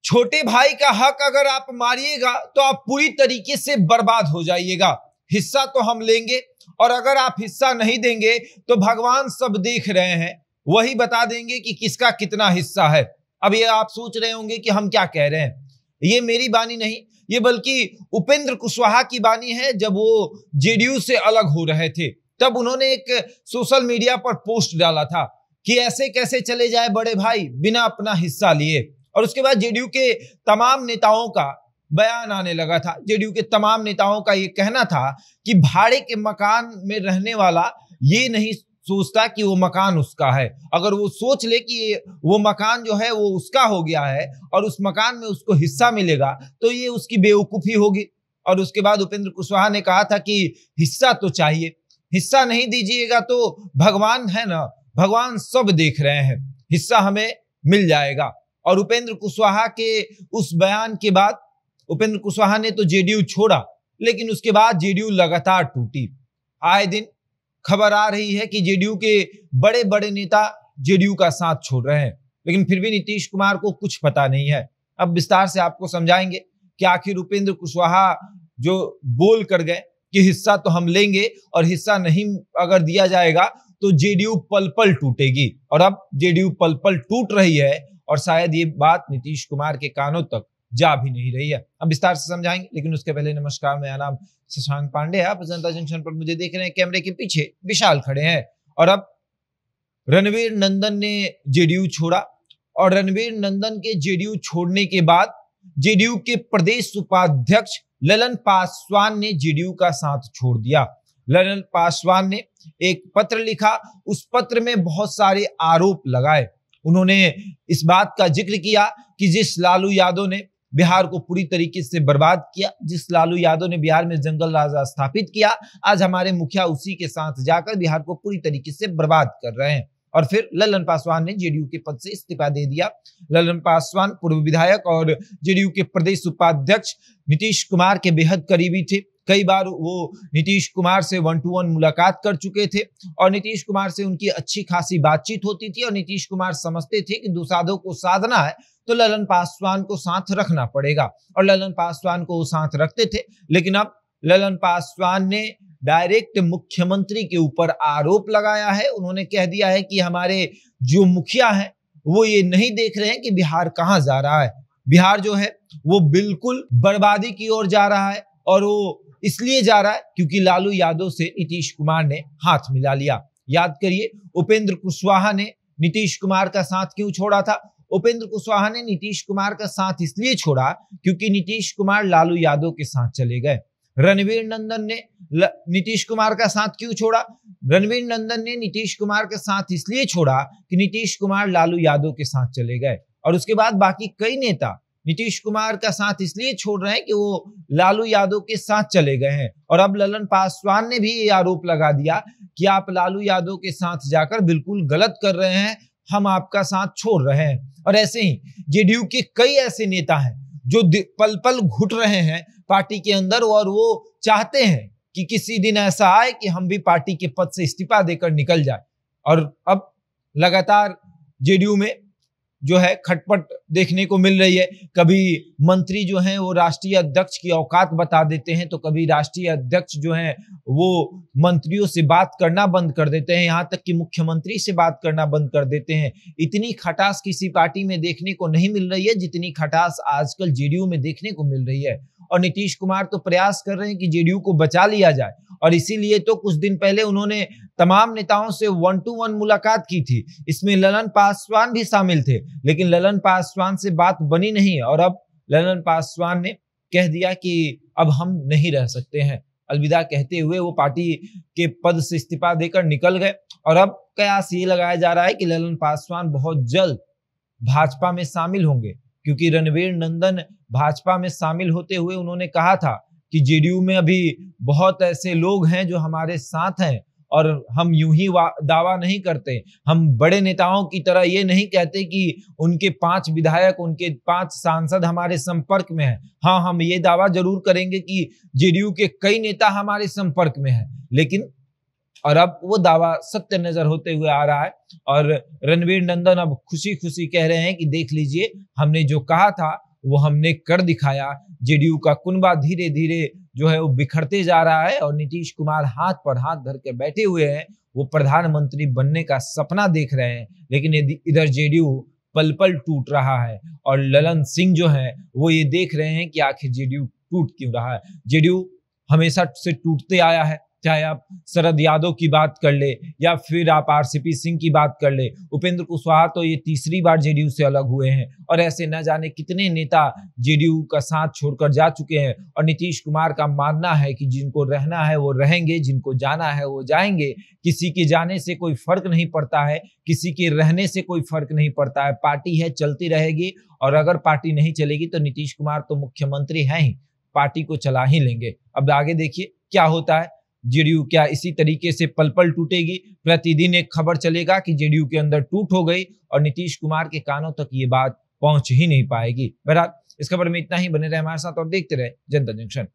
छोटे भाई का हक अगर आप मारिएगा तो आप पूरी तरीके से बर्बाद हो जाइएगा। हिस्सा तो हम लेंगे, और अगर आप हिस्सा नहीं देंगे तो भगवान सब देख रहे हैं, वही बता देंगे कि किसका कितना हिस्सा है। अब ये आप सोच रहे होंगे कि हम क्या कह रहे हैं। ये मेरी बानी नहीं, ये बल्कि उपेंद्र कुशवाहा की बानी है। जब वो जेडीयू से अलग हो रहे थे तब उन्होंने एक सोशल मीडिया पर पोस्ट डाला था कि ऐसे कैसे चले जाए बड़े भाई बिना अपना हिस्सा लिए। और उसके बाद जेडीयू के तमाम नेताओं का बयान आने लगा था। जेडीयू के तमाम नेताओं का ये कहना था कि भाड़े के मकान में रहने वाला ये नहीं सोचता कि वो मकान उसका है। अगर वो सोच ले कि वो मकान जो है वो उसका हो गया है और उस मकान में उसको हिस्सा मिलेगा तो ये उसकी बेवकूफी होगी। और उसके बाद उपेंद्र कुशवाहा ने कहा था कि हिस्सा तो चाहिए, हिस्सा नहीं दीजिएगा तो भगवान है ना, भगवान सब देख रहे हैं, हिस्सा हमें मिल जाएगा। और उपेंद्र कुशवाहा के उस बयान के बाद उपेंद्र कुशवाहा ने तो जेडीयू छोड़ा, लेकिन उसके बाद जेडीयू लगातार टूटी। आए दिन खबर आ रही है कि जेडीयू के बड़े बड़े नेता जेडीयू का साथ छोड़ रहे हैं, लेकिन फिर भी नीतीश कुमार को कुछ पता नहीं है। अब विस्तार से आपको समझाएंगे कि आखिर उपेंद्र कुशवाहा जो बोल कर गए कि हिस्सा तो हम लेंगे और हिस्सा नहीं अगर दिया जाएगा तो जेडीयू पल पल टूटेगी। और अब जेडीयू पल पल टूट रही है और शायद ये बात नीतीश कुमार के कानों तक जा भी नहीं रही है। अब विस्तार से समझाएंगे, लेकिन उसके पहले नमस्कार, मेरा नाम शशांक पांडे है। आप जनता जंक्शन पर मुझे देख रहे हैं, कैमरे के पीछे विशाल खड़े हैं। और अब रणवीर नंदन ने जेडीयू छोड़ा, और रणवीर नंदन के जेडीयू छोड़ने के बाद जेडीयू के प्रदेश उपाध्यक्ष ललन पासवान ने जेडीयू का साथ छोड़ दिया। ललन पासवान ने एक पत्र लिखा, उस पत्र में बहुत सारे आरोप लगाए। उन्होंने इस बात का जिक्र किया कि जिस लालू यादव ने बिहार को पूरी तरीके से बर्बाद किया, जिस लालू यादव ने बिहार में जंगल राज स्थापित किया, आज हमारे मुखिया उसी के साथ जाकर बिहार को पूरी तरीके से बर्बाद कर रहे हैं। और फिर ललन पासवान ने जेडीयू के पद से इस्तीफा दे दिया। ललन पासवान पूर्व विधायक और जेडीयू के प्रदेश उपाध्यक्ष नीतीश कुमार के बेहद करीबी थे। कई बार वो नीतीश कुमार से 1-to-1 मुलाकात कर चुके थे और नीतीश कुमार से उनकी अच्छी खासी बातचीत होती थी। और नीतीश कुमार समझते थे कि दो साधों को साधना है तो ललन पासवान को साथ रखना पड़ेगा, और ललन पासवान को वो साथ रखते थे। लेकिन अब ललन पासवान ने डायरेक्ट मुख्यमंत्री के ऊपर आरोप लगाया है। उन्होंने कह दिया है कि हमारे जो मुखिया हैं वो ये नहीं देख रहे हैं कि बिहार कहां जा रहा है। बिहार जो है वो बिल्कुल बर्बादी की ओर जा रहा है, और वो इसलिए जा रहा है क्योंकि लालू यादव से नीतीश कुमार ने हाथ मिला लिया। याद करिए, उपेंद्र कुशवाहा ने नीतीश कुमार का साथ क्यों छोड़ा था? उपेंद्र कुशवाहा ने नीतीश कुमार का साथ इसलिए छोड़ा क्योंकि नीतीश कुमार लालू यादव के साथ चले गए। रणवीर नंदन ने नीतीश कुमार का साथ क्यों छोड़ा? रणवीर नंदन ने नीतीश कुमार का साथ इसलिए छोड़ा कि नीतीश कुमार लालू यादव के साथ चले गए। और उसके बाद बाकी कई नेता नीतीश कुमार का साथ इसलिए छोड़ रहे हैं कि वो लालू यादव के साथ चले गए हैं। और अब ललन पासवान ने भी ये आरोप लगा दिया कि आप लालू यादव के साथ जाकर बिल्कुल गलत कर रहे हैं, हम आपका साथ छोड़ रहे हैं। और ऐसे ही जेडीयू के कई ऐसे नेता हैं जो पल पल घुट रहे हैं पार्टी के अंदर, और वो चाहते हैं कि किसी दिन ऐसा आए कि हम भी पार्टी के पद से इस्तीफा देकर निकल जाए। और अब लगातार जेडीयू में जो है खटपट देखने को मिल रही है। कभी मंत्री जो हैं वो राष्ट्रीय अध्यक्ष की औकात बता देते हैं, तो कभी राष्ट्रीय अध्यक्ष जो हैं वो मंत्रियों से बात करना बंद कर देते हैं, यहाँ तक कि मुख्यमंत्री से बात करना बंद कर देते हैं। इतनी खटास किसी पार्टी में देखने को नहीं मिल रही है जितनी खटास आजकल जेडीयू में देखने को मिल रही है। और नीतीश कुमार तो प्रयास कर रहे हैं कि जेडीयू को बचा लिया जाए, और इसीलिए तो कुछ दिन पहले उन्होंने तमाम नेताओं से 1-to-1 मुलाकात की थी। इसमें ललन पासवान भी शामिल थे, लेकिन ललन पासवान से बात बनी नहीं। और अब ललन पासवान ने कह दिया कि अब हम नहीं रह सकते हैं, अलविदा कहते हुए वो पार्टी के पद से इस्तीफा देकर निकल गए। और अब कयास ये लगाया जा रहा है कि ललन पासवान बहुत जल्द भाजपा में शामिल होंगे, क्योंकि रणवीर नंदन भाजपा में शामिल होते हुए उन्होंने कहा था कि जेडीयू में अभी बहुत ऐसे लोग हैं जो हमारे साथ हैं, और हम यूं ही दावा नहीं करते, हम बड़े नेताओं की तरह ये नहीं कहते कि उनके 5 विधायक, उनके 5 सांसद हमारे संपर्क में हैं। हाँ, हम ये दावा जरूर करेंगे कि जेडीयू के कई नेता हमारे संपर्क में हैं, लेकिन और अब वो दावा सत्य नजर होते हुए आ रहा है। और रणवीर नंदन अब खुशी खुशी कह रहे हैं कि देख लीजिए, हमने जो कहा था वो हमने कर दिखाया। जेडीयू का कुनबा धीरे धीरे जो है वो बिखरते जा रहा है और नीतीश कुमार हाथ पर हाथ धर के बैठे हुए हैं। वो प्रधानमंत्री बनने का सपना देख रहे हैं, लेकिन इधर जेडीयू पल पल टूट रहा है और ललन सिंह जो है वो ये देख रहे हैं कि आखिर जेडीयू टूट क्यों रहा है। जेडीयू हमेशा से टूटते आया है, चाहे आप शरद यादव की बात कर ले या फिर आप आरसीपी सिंह की बात कर ले। उपेंद्र कुशवाहा तो ये तीसरी बार जेडीयू से अलग हुए हैं और ऐसे न जाने कितने नेता जेडीयू का साथ छोड़कर जा चुके हैं। और नीतीश कुमार का मानना है कि जिनको रहना है वो रहेंगे, जिनको जाना है वो जाएंगे। किसी के जाने से कोई फर्क नहीं पड़ता है, किसी के रहने से कोई फर्क नहीं पड़ता है। पार्टी है, चलती रहेगी और अगर पार्टी नहीं चलेगी तो नीतीश कुमार तो मुख्यमंत्री हैं ही, पार्टी को चला ही लेंगे। अब आगे देखिए क्या होता है। जेडीयू क्या इसी तरीके से पल पल टूटेगी? प्रतिदिन एक खबर चलेगा कि जेडीयू के अंदर टूट हो गई और नीतीश कुमार के कानों तक ये बात पहुंच ही नहीं पाएगी। बहरहाल इस खबर में इतना ही। बने रहे हमारे साथ और देखते रहे जनता जंक्शन।